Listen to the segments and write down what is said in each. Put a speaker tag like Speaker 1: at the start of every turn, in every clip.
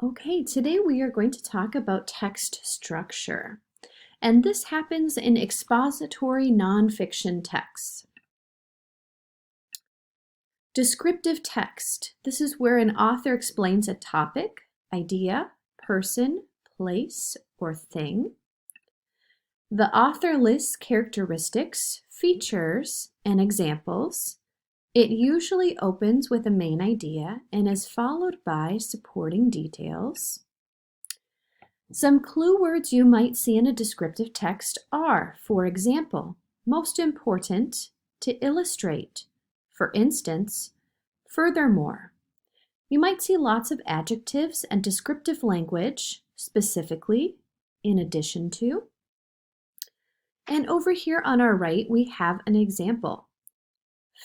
Speaker 1: Okay, today we are going to talk about text structure, and this happens in expository nonfiction texts. Descriptive text. This is where an author explains a topic, idea, person, place, or thing. The author lists characteristics, features, and examples. It usually opens with a main idea and is followed by supporting details. Some clue words you might see in a descriptive text are, for example, most important, to illustrate, for instance, furthermore. You might see lots of adjectives and descriptive language, specifically, in addition to. And over here on our right, we have an example.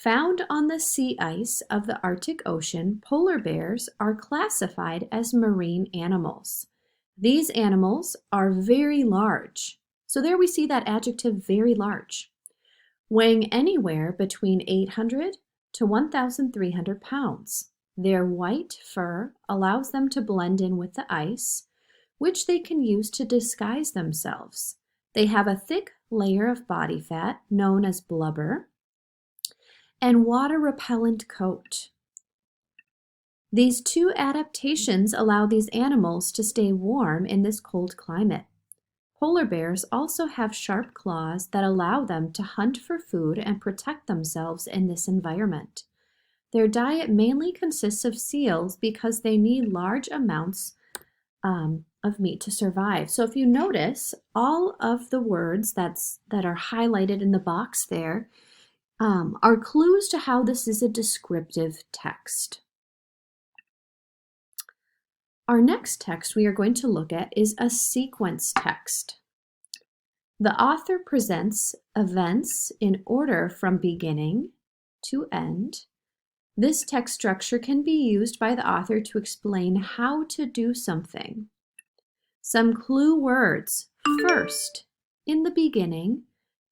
Speaker 1: Found on the sea ice of the Arctic Ocean, polar bears are classified as marine animals. These animals are very large. So there we see that adjective very large, weighing anywhere between 800 to 1,300 pounds. Their white fur allows them to blend in with the ice, which they can use to disguise themselves. They have a thick layer of body fat known as blubber and water-repellent coat. These two adaptations allow these animals to stay warm in this cold climate. Polar bears also have sharp claws that allow them to hunt for food and protect themselves in this environment. Their diet mainly consists of seals because they need large amounts of meat to survive. So if you notice, all of the words that are highlighted in the box there are clues to how this is a descriptive text. Our next text we are going to look at is a sequence text. The author presents events in order from beginning to end. This text structure can be used by the author to explain how to do something. Some clue words: first, in the beginning,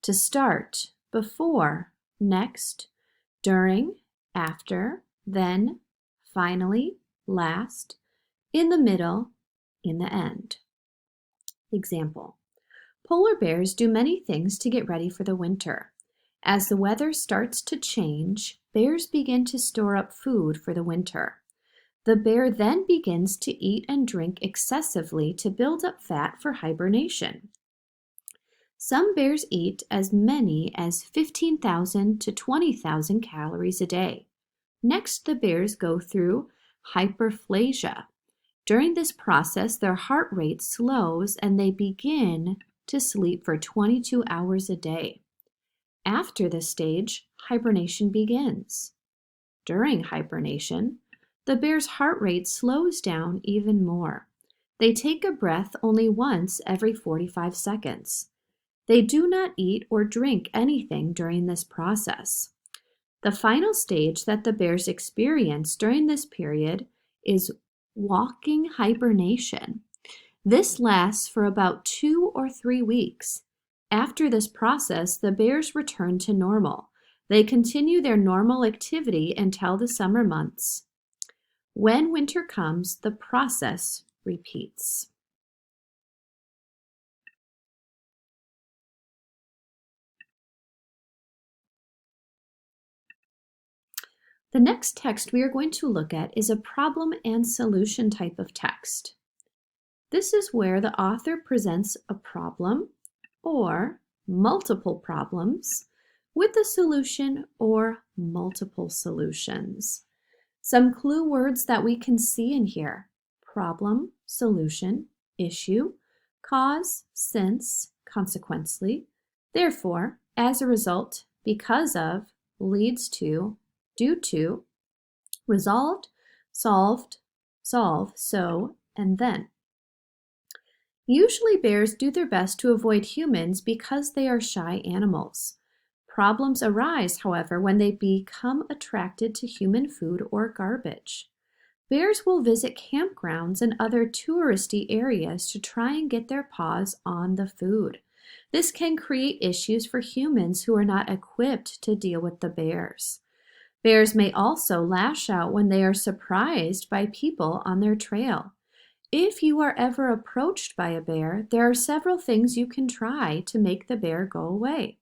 Speaker 1: to start, before, next, during, after, then, finally, last, in the middle, in the end. Example: polar bears do many things to get ready for the winter. As the weather starts to change, bears begin to store up food for the winter. The bear then begins to eat and drink excessively to build up fat for hibernation. Some bears eat as many as 15,000 to 20,000 calories a day. Next, the bears go through hyperplasia. During this process, their heart rate slows and they begin to sleep for 22 hours a day. After this stage, hibernation begins. During hibernation, the bear's heart rate slows down even more. They take a breath only once every 45 seconds. They do not eat or drink anything during this process. The final stage that the bears experience during this period is walking hibernation. This lasts for about 2 or 3 weeks. After this process, the bears return to normal. They continue their normal activity until the summer months. When winter comes, the process repeats. The next text we are going to look at is a problem and solution type of text. This is where the author presents a problem or multiple problems with a solution or multiple solutions. Some clue words that we can see in here: problem, solution, issue, cause, since, consequently, therefore, as a result, because of, leads to, due to, resolved, solved, solve, so, and then. Usually bears do their best to avoid humans because they are shy animals. Problems arise, however, when they become attracted to human food or garbage. Bears will visit campgrounds and other touristy areas to try and get their paws on the food. This can create issues for humans who are not equipped to deal with the bears. Bears may also lash out when they are surprised by people on their trail. If you are ever approached by a bear, there are several things you can try to make the bear go away.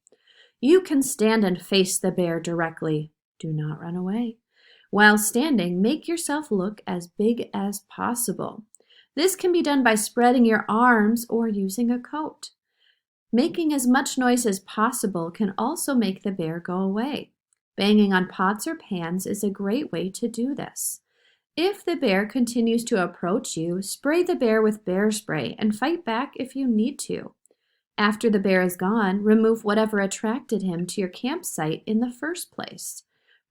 Speaker 1: You can stand and face the bear directly. Do not run away. While standing, make yourself look as big as possible. This can be done by spreading your arms or using a coat. Making as much noise as possible can also make the bear go away. Banging on pots or pans is a great way to do this. If the bear continues to approach you, spray the bear with bear spray and fight back if you need to. After the bear is gone, remove whatever attracted him to your campsite in the first place.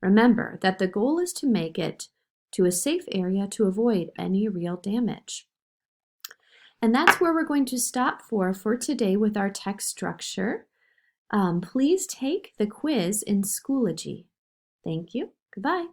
Speaker 1: Remember that the goal is to make it to a safe area to avoid any real damage. And that's where we're going to stop for today with our text structure. Please take the quiz in Schoology. Thank you. Goodbye.